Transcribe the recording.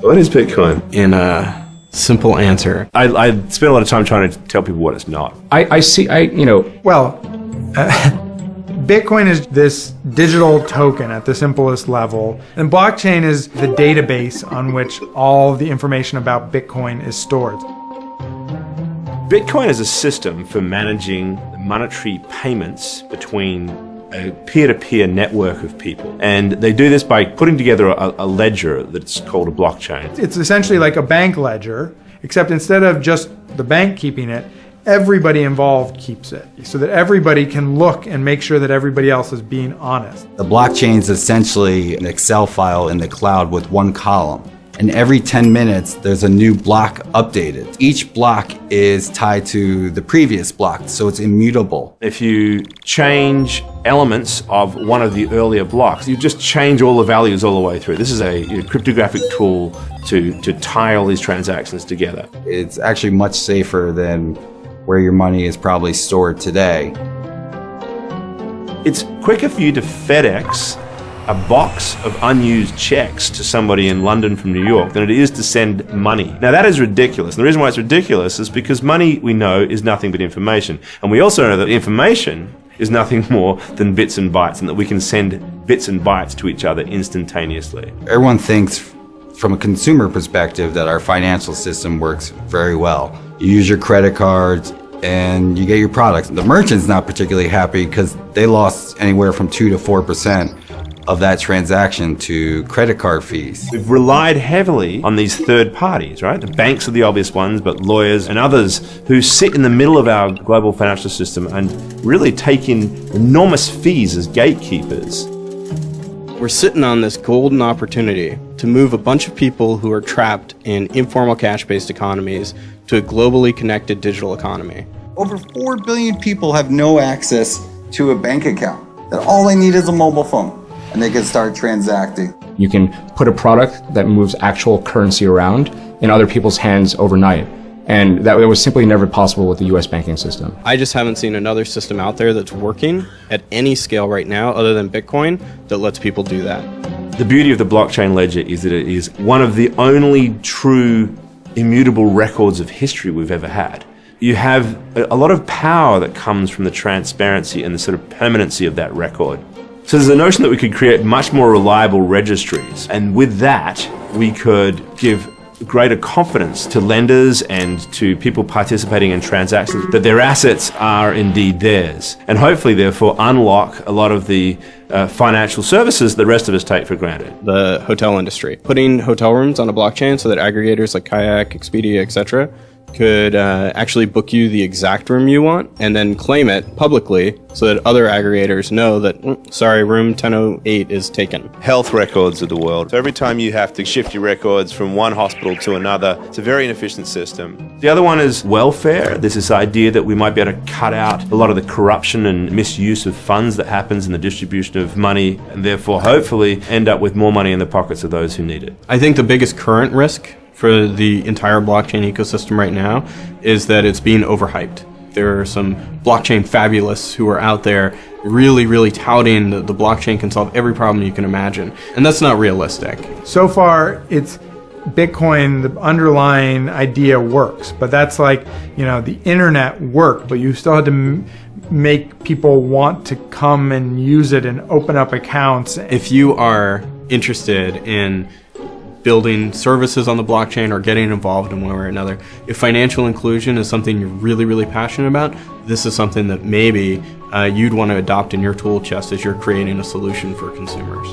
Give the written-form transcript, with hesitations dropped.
What is Bitcoin? In a simple answer, I spend a lot of time trying to tell people what it's not. Well, Bitcoin is this digital token at the simplest level, and blockchain is the database on which all the information about Bitcoin is stored. Bitcoin is a system for managing monetary payments between a peer-to-peer network of people. And they do this by putting together a ledger that's called a blockchain. It's essentially like a bank ledger, except instead of just the bank keeping it, everybody involved keeps it, so that everybody can look and make sure that everybody else is being honest. The blockchain is essentially an Excel file in the cloud with one column. And every 10 minutes, there's a new block updated. Each block is tied to the previous block, so it's immutable. If you change elements of one of the earlier blocks, you just change all the values all the way through. This is a cryptographic tool to tie all these transactions together. It's actually much safer than where your money is probably stored today. It's quicker for you to FedEx a box of unused checks to somebody in London from New York than it is to send money. Now that is ridiculous. And the reason why it's ridiculous is because money, we know, is nothing but information. And we also know that information is nothing more than bits and bytes, and that we can send bits and bytes to each other instantaneously. Everyone thinks from a consumer perspective that our financial system works very well. You use your credit cards and you get your products. The merchant's not particularly happy because they lost anywhere from 2 to 4% of that transaction to credit card fees. We've relied heavily on these third parties, right? The banks are the obvious ones, but lawyers and others who sit in the middle of our global financial system and really take in enormous fees as gatekeepers. we're sitting on this golden opportunity to move a bunch of people who are trapped in informal cash-based economies to a globally connected digital economy. Over 4 billion people have no access to a bank account. That all they need is a mobile phone, and they can start transacting. You can put a product that moves actual currency around in other people's hands overnight. And that was simply never possible with the US banking system. I just haven't seen another system out there that's working at any scale right now other than Bitcoin that lets people do that. The beauty of the blockchain ledger is that it is one of the only true immutable records of history we've ever had. You have a lot of power that comes from the transparency and the sort of permanency of that record. So there's a notion that we could create much more reliable registries, and with that we could give greater confidence to lenders and to people participating in transactions that their assets are indeed theirs, and hopefully therefore unlock a lot of the financial services the rest of us take for granted. The hotel industry. Putting hotel rooms on a blockchain so that aggregators like Kayak, Expedia, etc. could actually book you the exact room you want and then claim it publicly so that other aggregators know that, sorry, room 1008 is taken. Health records of the world. So every time you have to shift your records from one hospital to another, it's a very inefficient system. The other one is welfare. There's this idea that we might be able to cut out a lot of the corruption and misuse of funds that happens in the distribution of money, and therefore hopefully end up with more money in the pockets of those who need it. I think the biggest current risk for the entire blockchain ecosystem right now is that it's being overhyped. There are some blockchain fabulists who are out there really touting that the blockchain can solve every problem you can imagine. And that's not realistic. So far, it's Bitcoin, the underlying idea works, but that's like, the internet worked, but you still had to make people want to come and use it and open up accounts. If you are interested in building services on the blockchain or getting involved in one way or another, if financial inclusion is something you're really passionate about, this is something that maybe you'd want to adopt in your tool chest as you're creating a solution for consumers.